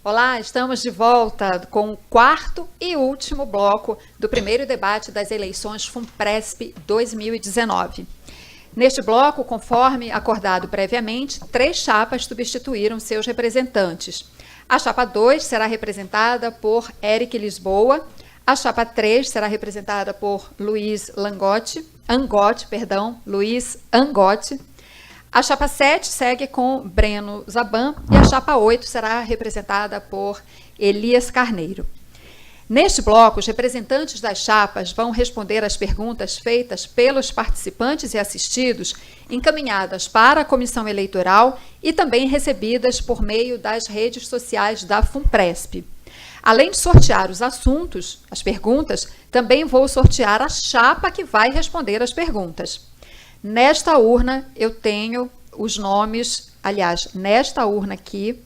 Olá, estamos de volta com o quarto e último bloco do primeiro debate das eleições FUNPRESP 2019. Neste bloco, conforme acordado previamente, 3 chapas substituíram seus representantes. A chapa 2 será representada por Eric Lisboa, a chapa 3 será representada por Luiz Angotti. A chapa 7 segue com Breno Zaban e a chapa 8 será representada por Elias Carneiro. Neste bloco, os representantes das chapas vão responder às perguntas feitas pelos participantes e assistidos, encaminhadas para a comissão eleitoral e também recebidas por meio das redes sociais da FUNPRESP. Além de sortear os assuntos, as perguntas, também vou sortear a chapa que vai responder as perguntas. Nesta urna eu tenho os nomes, nesta urna aqui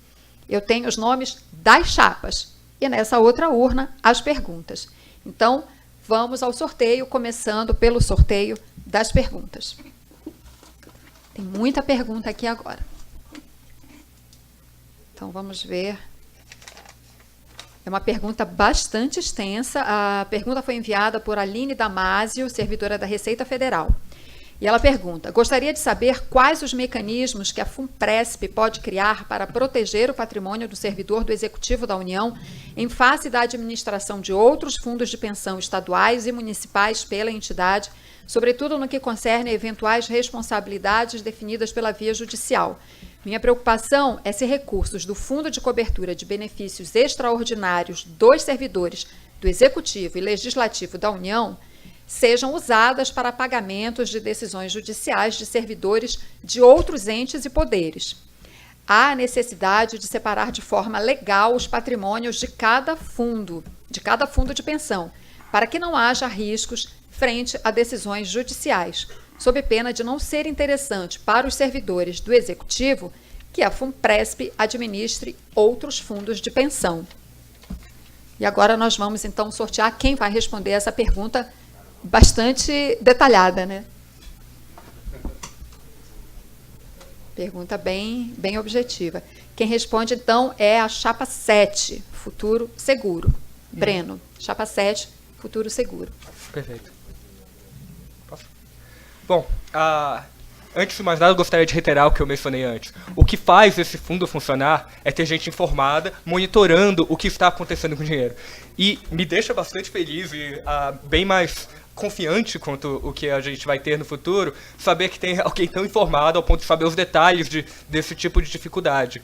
eu tenho os nomes das chapas e nessa outra urna as perguntas. Então, vamos ao sorteio, começando pelo sorteio das perguntas. Tem muita pergunta aqui agora. Então, vamos ver. É uma pergunta bastante extensa. A pergunta foi enviada por Aline Damasio, servidora da Receita Federal. E ela pergunta: gostaria de saber quais os mecanismos que a FUNPRESP pode criar para proteger o patrimônio do servidor do Executivo da União em face da administração de outros fundos de pensão estaduais e municipais pela entidade, sobretudo no que concerne a eventuais responsabilidades definidas pela via judicial. Minha preocupação é se recursos do Fundo de Cobertura de Benefícios Extraordinários dos servidores do Executivo e Legislativo da União sejam usadas para pagamentos de decisões judiciais de servidores de outros entes e poderes. Há necessidade de separar de forma legal os patrimônios de cada fundo de pensão, para que não haja riscos frente a decisões judiciais, sob pena de não ser interessante para os servidores do Executivo que a FUNPRESP administre outros fundos de pensão. E agora nós vamos então sortear quem vai responder essa pergunta bastante detalhada, né? Pergunta bem objetiva. Quem responde, então, é a chapa 7, Futuro Seguro. Breno, chapa 7, Futuro Seguro. Perfeito. Posso? Bom, antes de mais nada, eu gostaria de reiterar o que eu mencionei antes. O que faz esse fundo funcionar é ter gente informada, monitorando o que está acontecendo com o dinheiro. E me deixa bastante feliz e bem mais confiante quanto o que a gente vai ter no futuro, saber que tem alguém tão informado ao ponto de saber os detalhes desse tipo de dificuldade.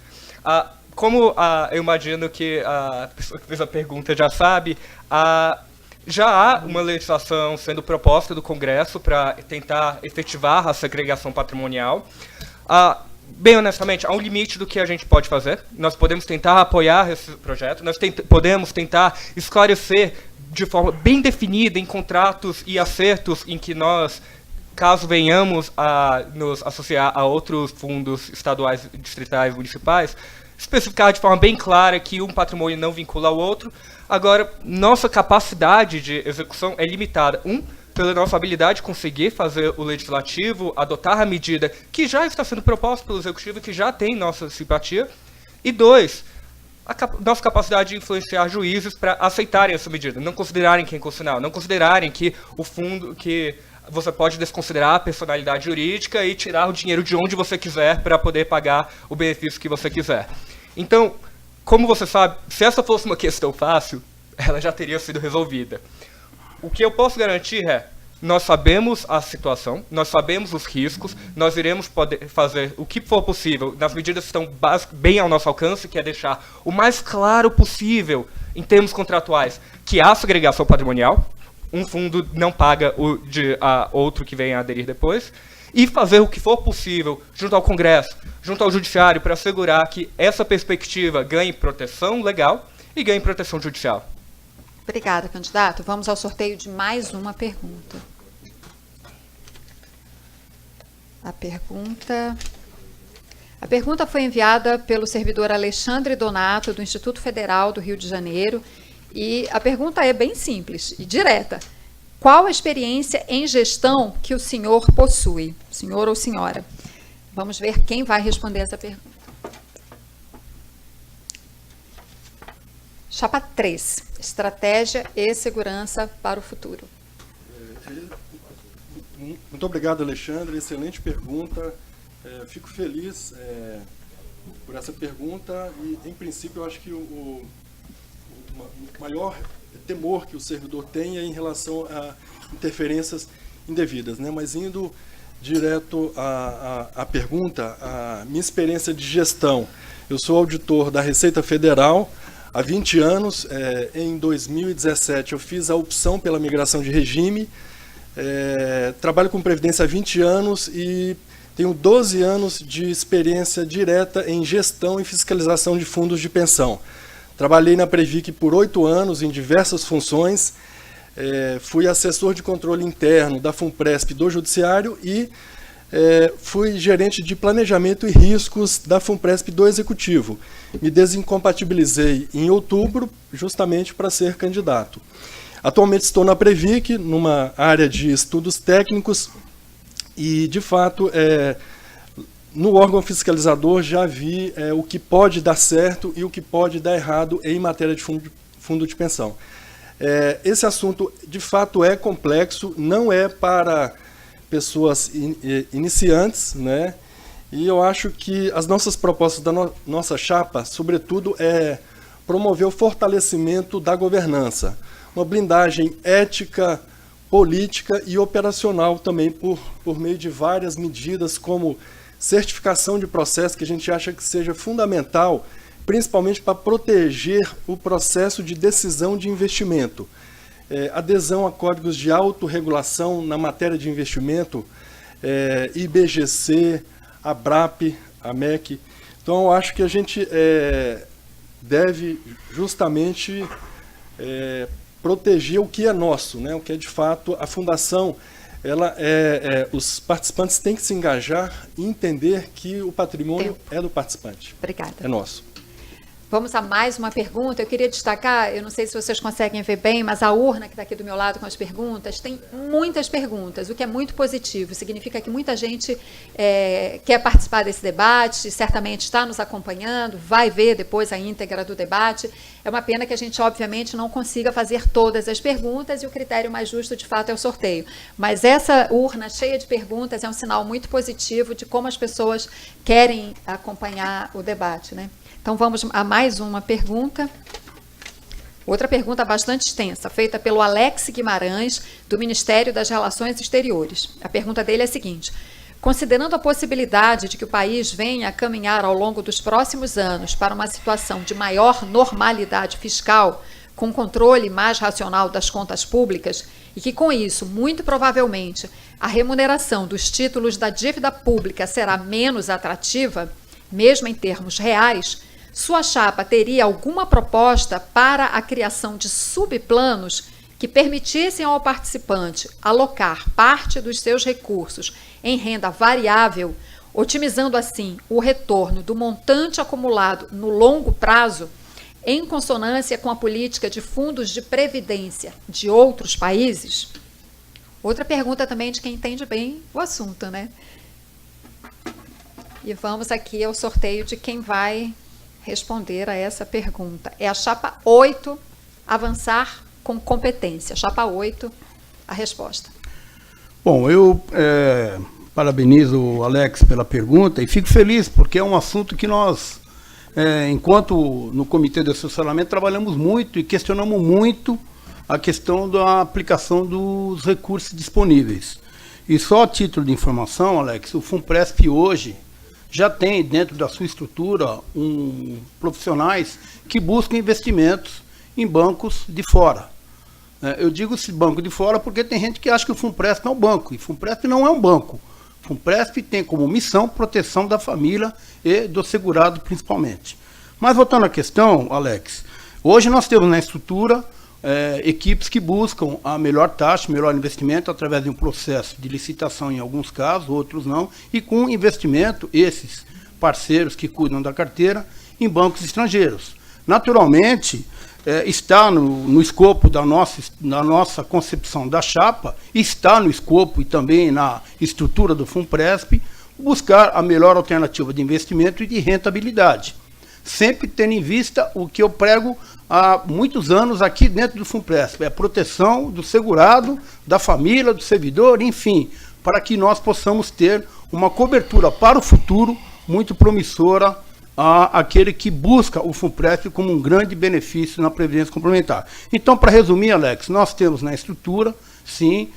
Como eu imagino que a pessoa que fez a pergunta já sabe, já há uma legislação sendo proposta do Congresso para tentar efetivar a segregação patrimonial. Bem honestamente, há um limite do que a gente pode fazer. Nós podemos tentar apoiar esse projeto, nós podemos tentar esclarecer de forma bem definida em contratos e acertos em que nós, caso venhamos a nos associar a outros fundos estaduais, distritais, municipais, especificar de forma bem clara que um patrimônio não vincula ao outro. Agora, nossa capacidade de execução é limitada. Pela nossa habilidade de conseguir fazer o legislativo adotar a medida que já está sendo proposta pelo executivo e que já tem nossa simpatia. E 2, nossa capacidade de influenciar juízes para aceitarem essa medida, não considerarem que é inconstitucional, não considerarem que o fundo, que você pode desconsiderar a personalidade jurídica e tirar o dinheiro de onde você quiser para poder pagar o benefício que você quiser. Então, como você sabe, se essa fosse uma questão fácil, ela já teria sido resolvida. O que eu posso garantir é: nós sabemos a situação, nós sabemos os riscos, nós iremos poder fazer o que for possível nas medidas que estão bem ao nosso alcance, que é deixar o mais claro possível, em termos contratuais, que há segregação patrimonial, um fundo não paga o de outro que venha a aderir depois, e fazer o que for possível junto ao Congresso, junto ao Judiciário, para assegurar que essa perspectiva ganhe proteção legal e ganhe proteção judicial. Obrigada, candidato. Vamos ao sorteio de mais uma pergunta. A pergunta foi enviada pelo servidor Alexandre Donato, do Instituto Federal do Rio de Janeiro, e a pergunta é bem simples e direta. Qual a experiência em gestão que o senhor possui? Senhor ou senhora? Vamos ver quem vai responder essa pergunta. Chapa 3, estratégia e segurança para o futuro. Muito obrigado, Alexandre. Excelente pergunta. Fico feliz por essa pergunta e, em princípio, eu acho que o maior temor que o servidor tem é em relação a interferências indevidas, né? Mas indo direto à pergunta, a minha experiência de gestão. Eu sou auditor da Receita Federal há 20 anos. Em 2017, eu fiz a opção pela migração de regime. Trabalho com Previdência há 20 anos e tenho 12 anos de experiência direta em gestão e fiscalização de fundos de pensão. Trabalhei na Previc por 8 anos em diversas funções. Fui assessor de controle interno da FUNPRESP do Judiciário e fui gerente de planejamento e riscos da FUNPRESP do Executivo. Me desincompatibilizei em outubro, justamente para ser candidato. Atualmente estou na Previc, numa área de estudos técnicos, e, de fato, no órgão fiscalizador já vi o que pode dar certo e o que pode dar errado em matéria de fundo de pensão. Esse assunto, de fato, é complexo, não é para pessoas iniciantes, né? E eu acho que as nossas propostas da nossa chapa, sobretudo, é promover o fortalecimento da governança, uma blindagem ética, política e operacional também por meio de várias medidas, como certificação de processo, que a gente acha que seja fundamental, principalmente para proteger o processo de decisão de investimento. Adesão a códigos de autorregulação na matéria de investimento, IBGC, ABRAP, AMEC. Então, eu acho que a gente deve justamente proteger o que é nosso, né? O que é de fato a fundação. Os participantes têm que se engajar e entender que o patrimônio é do participante. Obrigada. É nosso. Vamos a mais uma pergunta. Eu queria destacar, eu não sei se vocês conseguem ver bem, mas a urna que está aqui do meu lado com as perguntas, tem muitas perguntas, o que é muito positivo. Significa que muita gente quer participar desse debate, certamente está nos acompanhando, vai ver depois a íntegra do debate. É uma pena que a gente, obviamente, não consiga fazer todas as perguntas e o critério mais justo, de fato, é o sorteio. Mas essa urna cheia de perguntas é um sinal muito positivo de como as pessoas querem acompanhar o debate, né? Então, vamos a mais uma pergunta. Outra pergunta bastante extensa, feita pelo Alex Guimarães, do Ministério das Relações Exteriores. A pergunta dele é a seguinte: considerando a possibilidade de que o país venha a caminhar ao longo dos próximos anos para uma situação de maior normalidade fiscal, com controle mais racional das contas públicas, e que, com isso, muito provavelmente, a remuneração dos títulos da dívida pública será menos atrativa, mesmo em termos reais, sua chapa teria alguma proposta para a criação de subplanos que permitissem ao participante alocar parte dos seus recursos em renda variável, otimizando assim o retorno do montante acumulado no longo prazo, em consonância com a política de fundos de previdência de outros países? Outra pergunta também de quem entende bem o assunto, né? E vamos aqui ao sorteio de quem vai responder a essa pergunta. É a chapa 8, avançar com competência. Chapa 8, a resposta. Bom, eu parabenizo o Alex pela pergunta e fico feliz, porque é um assunto que nós, enquanto no Comitê de Assessoramento, trabalhamos muito e questionamos muito a questão da aplicação dos recursos disponíveis. E só a título de informação, Alex, o FUNPRESP hoje já tem dentro da sua estrutura profissionais que buscam investimentos em bancos de fora. Eu digo esse banco de fora porque tem gente que acha que o FUNPRESP é um banco, e o FUNPRESP não é um banco. O FUNPRESP tem como missão proteção da família e do segurado principalmente. Mas voltando à questão, Alex, hoje nós temos na estrutura equipes que buscam a melhor taxa, melhor investimento através de um processo de licitação em alguns casos, outros não, e com investimento, esses parceiros que cuidam da carteira, em bancos estrangeiros. Naturalmente, está no escopo da nossa concepção da chapa, está no escopo e também na estrutura do FUNPRESP, buscar a melhor alternativa de investimento e de rentabilidade. sempre tendo em vista o que eu prego há muitos anos aqui dentro do FUNPRESP, é a proteção do segurado, da família, do servidor, enfim, para que nós possamos ter uma cobertura para o futuro muito promissora àquele que busca o FUNPRESP como um grande benefício na Previdência Complementar. Então, para resumir, Alex, nós temos na estrutura, sim,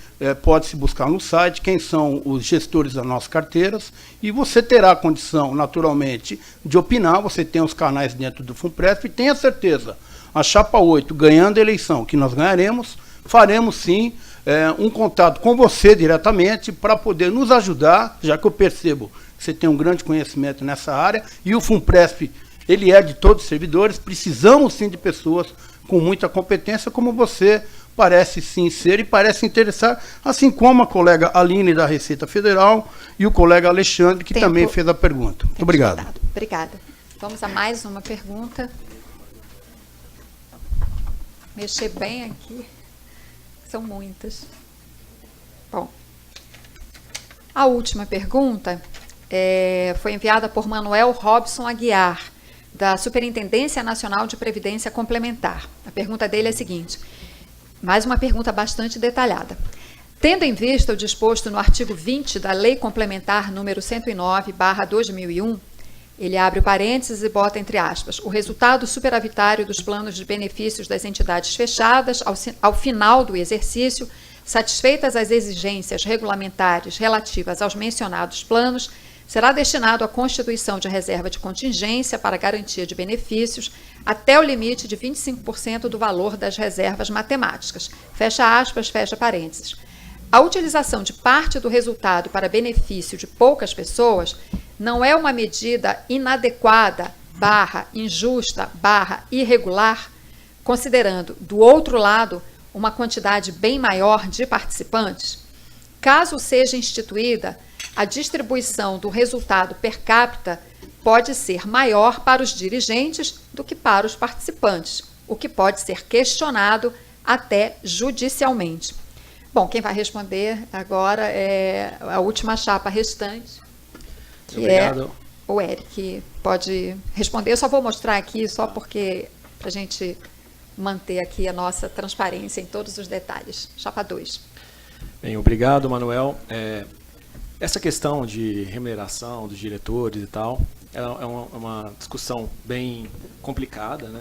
pode-se buscar no site quem são os gestores das nossas carteiras, e você terá a condição, naturalmente, de opinar. Você tem os canais dentro do FUNPRESP, e tenha certeza, a Chapa 8, ganhando a eleição, que nós ganharemos, faremos sim um contato com você diretamente para poder nos ajudar, já que eu percebo que você tem um grande conhecimento nessa área, e o FUNPRESP, ele é de todos os servidores, precisamos sim de pessoas com muita competência, como você parece sim ser e parece interessar, assim como a colega Aline da Receita Federal e o colega Alexandre, que também fez a pergunta. Muito obrigado. Obrigada. Vamos a mais uma pergunta. Mexer bem aqui. São muitas. Bom, a última pergunta foi enviada por Manuel Robson Aguiar, da Superintendência Nacional de Previdência Complementar. A pergunta dele é a seguinte, mais uma pergunta bastante detalhada. Tendo em vista o disposto no artigo 20 da Lei Complementar número 109/2001, ele abre o parênteses e bota entre aspas, o resultado superavitário dos planos de benefícios das entidades fechadas ao final do exercício, satisfeitas as exigências regulamentares relativas aos mencionados planos, será destinado à constituição de reserva de contingência para garantia de benefícios até o limite de 25% do valor das reservas matemáticas. Fecha aspas, fecha parênteses. A utilização de parte do resultado para benefício de poucas pessoas não é uma medida inadequada, injusta, irregular, considerando, do outro lado, uma quantidade bem maior de participantes? Caso seja instituída, a distribuição do resultado per capita pode ser maior para os dirigentes do que para os participantes, o que pode ser questionado até judicialmente. Bom, quem vai responder agora é a última chapa restante, que Obrigado. É o Eric. Pode responder. Eu só vou mostrar aqui, só porque, para a gente manter aqui a nossa transparência em todos os detalhes. Chapa 2. Bem, obrigado, Manuel. Essa questão de remuneração dos diretores e tal, é uma discussão bem complicada, né?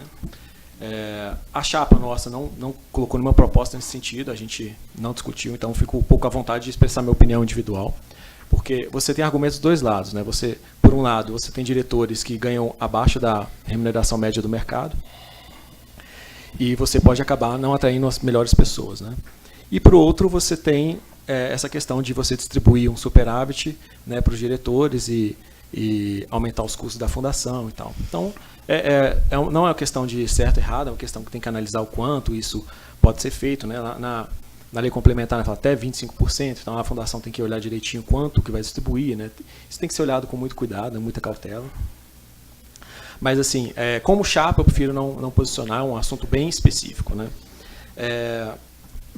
A chapa nossa não colocou nenhuma proposta nesse sentido, a gente não discutiu, então fico um pouco à vontade de expressar minha opinião individual, porque você tem argumentos dos dois lados, né? Você, por um lado, você tem diretores que ganham abaixo da remuneração média do mercado, e você pode acabar não atraindo as melhores pessoas, né? E, por outro, você tem essa questão de você distribuir um superávit, né, para os diretores e aumentar os custos da fundação e tal. Então, não é uma questão de certo ou errado, é uma questão que tem que analisar o quanto isso pode ser feito, né? Na lei complementar, fala até 25%, então a fundação tem que olhar direitinho quanto que vai distribuir, né? Isso tem que ser olhado com muito cuidado, muita cautela. Mas, assim, como chapa, eu prefiro não posicionar, é um assunto bem específico, né?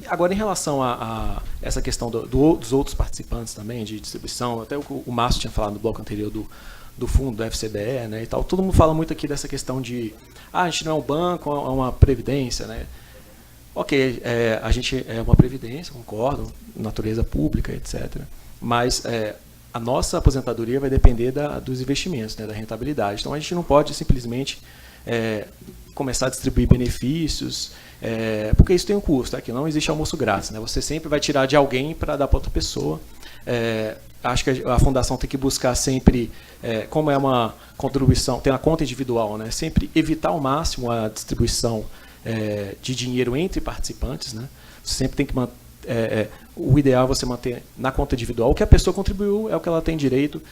Agora, em relação a essa questão dos outros participantes também, de distribuição, até o Márcio tinha falado no bloco anterior do fundo, do FCBE, né, e tal, todo mundo fala muito aqui dessa questão de, a gente não é um banco, é uma previdência, né? Ok, a gente é uma previdência, concordo, natureza pública, etc. Mas a nossa aposentadoria vai depender dos investimentos, né, da rentabilidade. Então, a gente não pode simplesmente começar a distribuir benefícios, porque isso tem um custo, aqui não existe almoço grátis, né? Você sempre vai tirar de alguém para dar para outra pessoa. Acho que a fundação tem que buscar sempre, como é uma contribuição, tem a conta individual, né? Sempre evitar ao máximo a distribuição de dinheiro entre participantes, né? Você sempre tem que manter, o ideal é você manter na conta individual o que a pessoa contribuiu, é o que ela tem direito,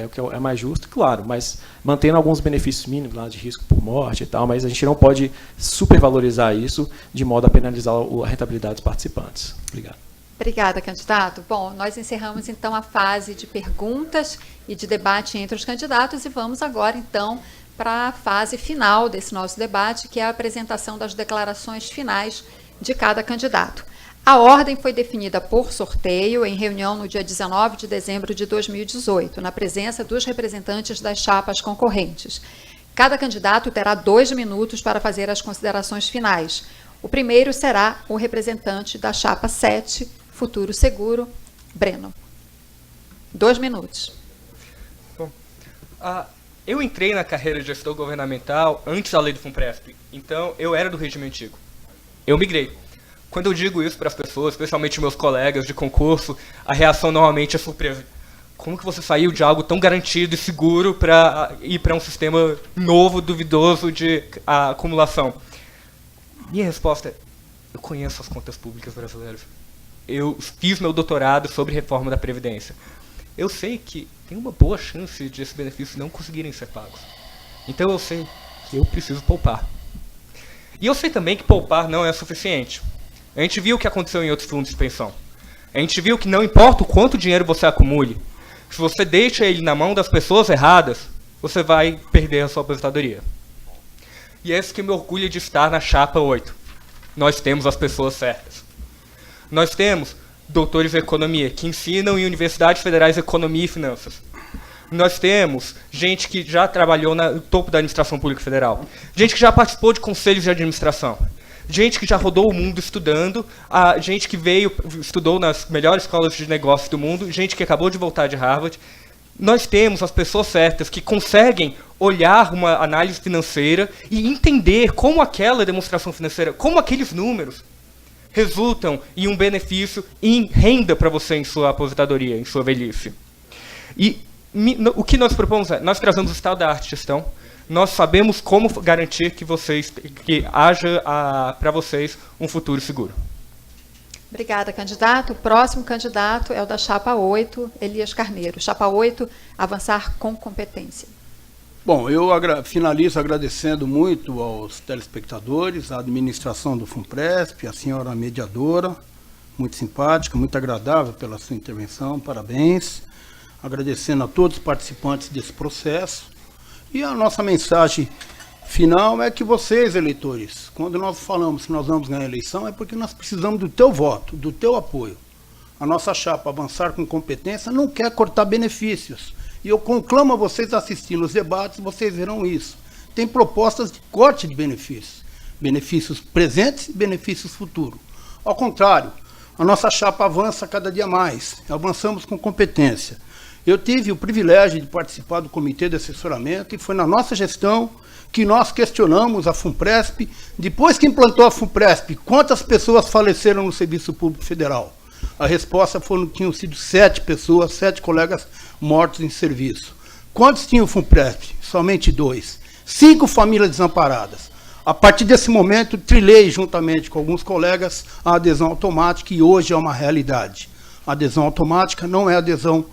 o que é mais justo, claro, mas mantendo alguns benefícios mínimos lá de risco por morte e tal, mas a gente não pode supervalorizar isso de modo a penalizar a rentabilidade dos participantes. Obrigado. Obrigada, candidato. Bom, nós encerramos então a fase de perguntas e de debate entre os candidatos e vamos agora então para a fase final desse nosso debate, que é a apresentação das declarações finais de cada candidato. A ordem foi definida por sorteio em reunião no dia 19 de dezembro de 2018, na presença dos representantes das chapas concorrentes. Cada candidato terá 2 minutos para fazer as considerações finais. O primeiro será o representante da chapa 7, Futuro Seguro, Breno. 2 minutos. Bom, eu entrei na carreira de gestor governamental antes da lei do FUNPRESP, então eu era do regime antigo. Eu migrei. Quando eu digo isso para as pessoas, especialmente meus colegas de concurso, a reação normalmente é surpresa. Como que você saiu de algo tão garantido e seguro para ir para um sistema novo, duvidoso de acumulação? Minha resposta é: eu conheço as contas públicas brasileiras. Eu fiz meu doutorado sobre reforma da Previdência. Eu sei que tem uma boa chance de esses benefícios não conseguirem ser pagos. Então eu sei que eu preciso poupar. E eu sei também que poupar não é suficiente. A gente viu o que aconteceu em outros fundos de pensão. A gente viu que não importa o quanto dinheiro você acumule, se você deixa ele na mão das pessoas erradas, você vai perder a sua aposentadoria. E é isso que me orgulha de estar na chapa 8. Nós temos as pessoas certas. Nós temos doutores em economia que ensinam em universidades federais economia e finanças. Nós temos gente que já trabalhou no topo da administração pública federal. Gente que já participou de conselhos de administração. Gente que já rodou o mundo estudando, gente que estudou nas melhores escolas de negócios do mundo, gente que acabou de voltar de Harvard. Nós temos as pessoas certas que conseguem olhar uma análise financeira e entender como aquela demonstração financeira, como aqueles números resultam em um benefício, em renda para você em sua aposentadoria, em sua velhice. E o que nós propomos é, nós trazemos o estado da arte de gestão, nós sabemos como garantir que haja para vocês um futuro seguro. Obrigada, candidato. O próximo candidato é o da chapa 8, Elias Carneiro. Chapa 8, avançar com competência. Bom, eu finalizo agradecendo muito aos telespectadores, à administração do FUNPRESP, a senhora mediadora, muito simpática, muito agradável pela sua intervenção, parabéns. Agradecendo a todos os participantes desse processo. E a nossa mensagem final é que vocês, eleitores, quando nós falamos que nós vamos ganhar a eleição, é porque nós precisamos do teu voto, do teu apoio. A nossa chapa Avançar com Competência não quer cortar benefícios. E eu conclamo a vocês assistindo os debates, vocês verão isso. Tem propostas de corte de benefícios. Benefícios presentes e benefícios futuros. Ao contrário, a nossa chapa avança cada dia mais. Avançamos com competência. Eu tive o privilégio de participar do comitê de assessoramento e foi na nossa gestão que nós questionamos a FUNPRESP. Depois que implantou a FUNPRESP, quantas pessoas faleceram no Serviço Público Federal? A resposta foi que tinham sido 7 pessoas, 7 colegas mortos em serviço. Quantos tinham o FUNPRESP? Somente 2. 5 famílias desamparadas. A partir desse momento, trilhei juntamente com alguns colegas a adesão automática e hoje é uma realidade. A adesão automática não é adesão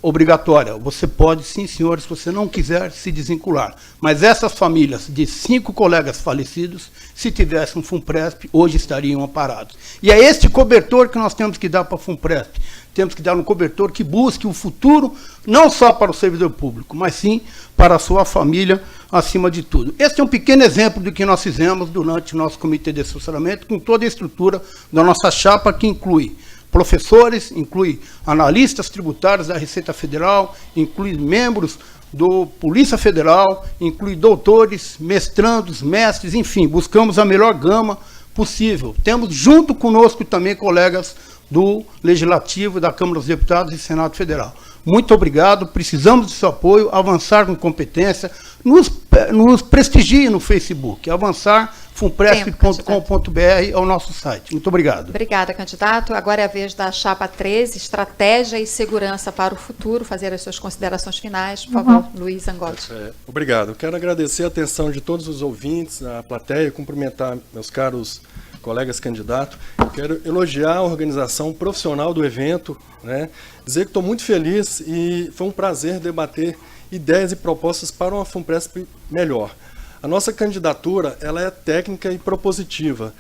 obrigatória. Você pode, sim, senhor, se você não quiser, se desvincular. Mas essas famílias de 5 colegas falecidos, se tivessem um FUNPRESP, hoje estariam amparados. E é este cobertor que nós temos que dar para a FUNPRESP. Temos que dar um cobertor que busque o futuro, não só para o servidor público, mas sim para a sua família, acima de tudo. Este é um pequeno exemplo do que nós fizemos durante o nosso comitê de assessoramento, com toda a estrutura da nossa chapa, que inclui professores, inclui analistas tributários da Receita Federal, inclui membros do Polícia Federal, inclui doutores, mestrandos, mestres, enfim, buscamos a melhor gama possível. Temos junto conosco também colegas do Legislativo, da Câmara dos Deputados e Senado Federal. Muito obrigado, precisamos do seu apoio, avançar com competência, nos prestigie no Facebook, avançar funpresp.com.br é o nosso site. Muito obrigado. Obrigada, candidato. Agora é a vez da chapa 13, Estratégia e Segurança para o Futuro, fazer as suas considerações finais. Por favor, Luiz Angotti. Obrigado. Quero agradecer a atenção de todos os ouvintes, a plateia, cumprimentar meus caros colegas candidatos. Quero elogiar a organização profissional do evento, né? Dizer que estou muito feliz e foi um prazer debater ideias e propostas para uma FUNPRESP melhor. A nossa candidatura ela é técnica e propositiva.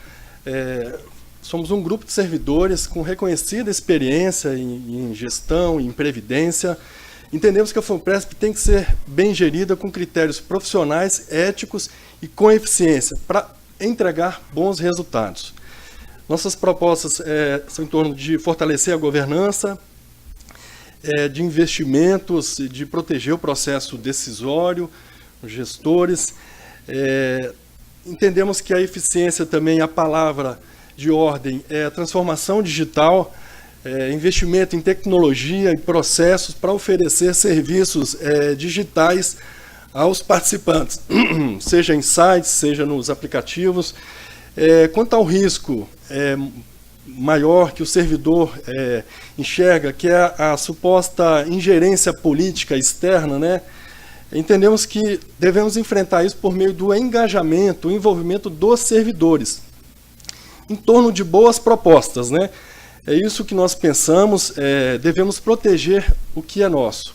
Somos um grupo de servidores com reconhecida experiência em gestão, em previdência. Entendemos que a FUNPRESP tem que ser bem gerida com critérios profissionais, éticos e com eficiência para entregar bons resultados. Nossas propostas são em torno de fortalecer a governança, de investimentos, de proteger o processo decisório, os gestores. Entendemos que a eficiência também, a palavra de ordem, é a transformação digital, investimento em tecnologia e processos para oferecer serviços digitais aos participantes, seja em sites, seja nos aplicativos. Quanto ao risco maior que o servidor enxerga, que é a suposta ingerência política externa, né? Entendemos que devemos enfrentar isso por meio do engajamento, o envolvimento dos servidores, em torno de boas propostas, né? É isso que nós pensamos, devemos proteger o que é nosso.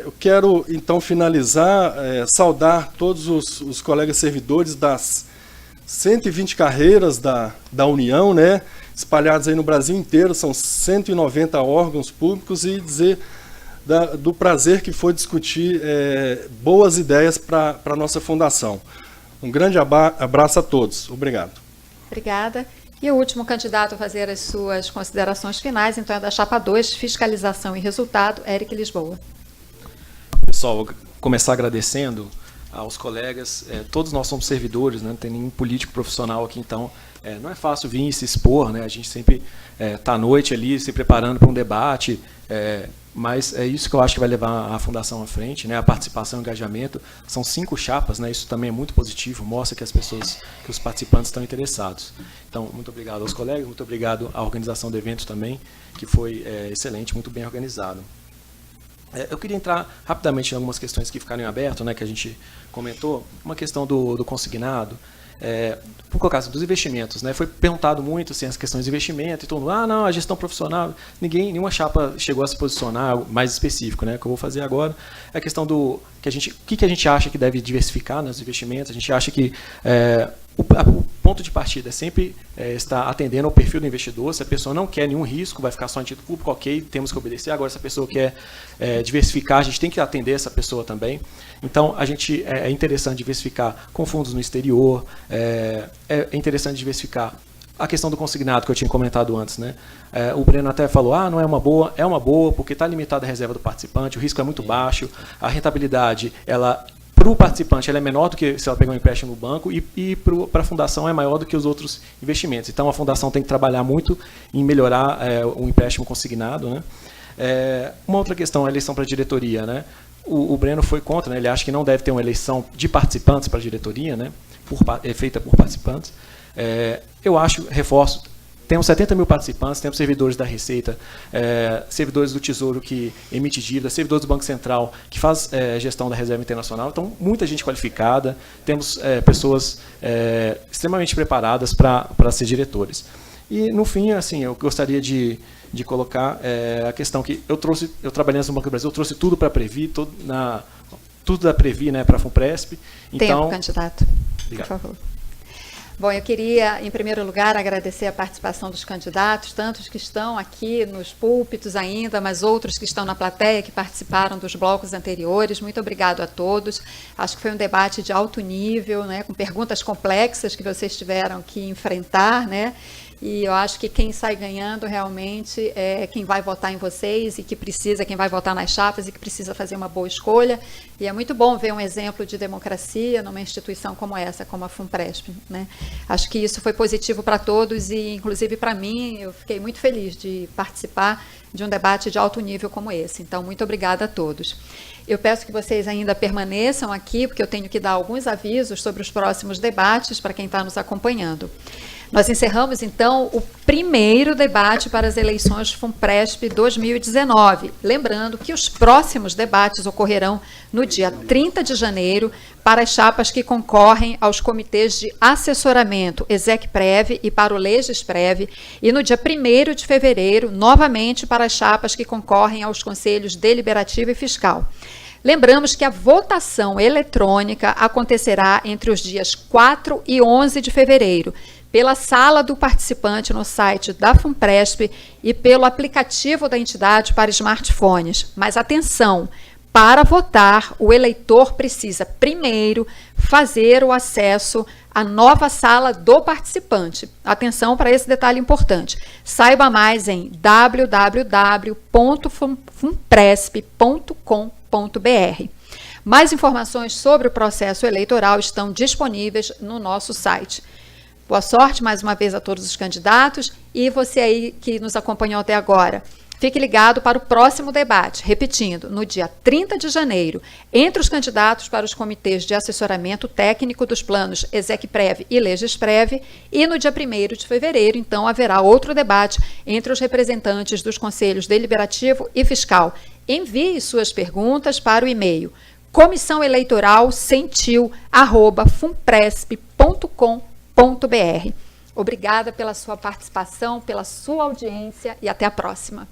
Eu quero, então, finalizar, saudar todos os colegas servidores das 120 carreiras da União, né, espalhadas aí no Brasil inteiro, são 190 órgãos públicos, e dizer do prazer que foi discutir boas ideias para a nossa fundação. Um grande abraço a todos. Obrigado. Obrigada. E o último candidato a fazer as suas considerações finais, então, é da chapa 2, Fiscalização e Resultado, Éric Lisboa. Pessoal, vou começar agradecendo aos colegas. Todos nós somos servidores, né? Não tem nenhum político profissional aqui, então não é fácil vir e se expor, né? A gente sempre está à noite ali se preparando para um debate, mas é isso que eu acho que vai levar a Fundação à frente, né? A participação e engajamento. São 5 chapas, né? Isso também é muito positivo, mostra que que os participantes estão interessados. Então, muito obrigado aos colegas, muito obrigado à organização do evento também, que foi excelente, muito bem organizado. Eu queria entrar rapidamente em algumas questões que ficaram em aberto, né, que a gente comentou. Uma questão do consignado, por colocar dos investimentos, né? Foi perguntado muito assim, as questões de investimento e todo mundo, não, a gestão profissional, nenhuma chapa chegou a se posicionar mais específico, né? O que eu vou fazer agora é a questão do que a gente acha que deve diversificar nos investimentos. A gente acha que o ponto de partida é sempre estar atendendo ao perfil do investidor. Se a pessoa não quer nenhum risco, vai ficar só em título público, ok, temos que obedecer. Agora, se a pessoa quer diversificar, a gente tem que atender essa pessoa também. Então, é interessante diversificar com fundos no exterior, é interessante diversificar a questão do consignado que eu tinha comentado antes, né? O Breno até falou, não é uma boa, porque está limitada a reserva do participante, o risco é muito baixo, a rentabilidade, para o participante, ela é menor do que se ela pegar um empréstimo no banco, e para a fundação é maior do que os outros investimentos. Então, a fundação tem que trabalhar muito em melhorar o empréstimo consignado, né? Uma outra questão é a eleição para a diretoria, né? O Breno foi contra, né? Ele acha que não deve ter uma eleição de participantes para a diretoria, né? Feita por participantes. Eu acho, reforço, temos 70 mil participantes, temos servidores da Receita, servidores do Tesouro que emite dívida, servidores do Banco Central que faz gestão da reserva internacional. Então, muita gente qualificada, temos pessoas extremamente preparadas para ser diretores. E, no fim, assim, eu gostaria de colocar a questão que eu trabalhei no Banco do Brasil, eu trouxe tudo para a Previ, tudo da Previ, né, para a FUNPRESP. Então, tempo, candidato. Obrigado. Por favor. Bom, eu queria, em primeiro lugar, agradecer a participação dos candidatos, tantos que estão aqui nos púlpitos ainda, mas outros que estão na plateia, que participaram dos blocos anteriores. Muito obrigado a todos. Acho que foi um debate de alto nível, né, com perguntas complexas que vocês tiveram que enfrentar, né? E eu acho que quem sai ganhando realmente é quem vai votar em vocês e quem vai votar nas chapas e que precisa fazer uma boa escolha. E é muito bom ver um exemplo de democracia numa instituição como essa, como a FUNPRESP, né? Acho que isso foi positivo para todos e, inclusive, para mim, eu fiquei muito feliz de participar de um debate de alto nível como esse. Então, muito obrigada a todos. Eu peço que vocês ainda permaneçam aqui, porque eu tenho que dar alguns avisos sobre os próximos debates para quem está nos acompanhando. Nós encerramos, então, o primeiro debate para as eleições FUNPRESP 2019. Lembrando que os próximos debates ocorrerão no dia 30 de janeiro para as chapas que concorrem aos comitês de assessoramento ExecPrev e para o LegisPrev, e no dia 1º de fevereiro, novamente para as chapas que concorrem aos conselhos deliberativo e fiscal. Lembramos que a votação eletrônica acontecerá entre os dias 4 e 11 de fevereiro, pela sala do participante no site da FUNPRESP e pelo aplicativo da entidade para smartphones. Mas atenção, para votar, o eleitor precisa primeiro fazer o acesso à nova sala do participante. Atenção para esse detalhe importante. Saiba mais em www.funpresp.com.br. Mais informações sobre o processo eleitoral estão disponíveis no nosso site. Boa sorte mais uma vez a todos os candidatos e você aí que nos acompanhou até agora. Fique ligado para o próximo debate, repetindo, no dia 30 de janeiro, entre os candidatos para os comitês de assessoramento técnico dos planos Execprev e Legisprev, e no dia 1º de fevereiro, então, haverá outro debate entre os representantes dos conselhos deliberativo e fiscal. Envie suas perguntas para o e-mail comissãoeleitoral@funpresp.com.br. Obrigada pela sua participação, pela sua audiência e até a próxima.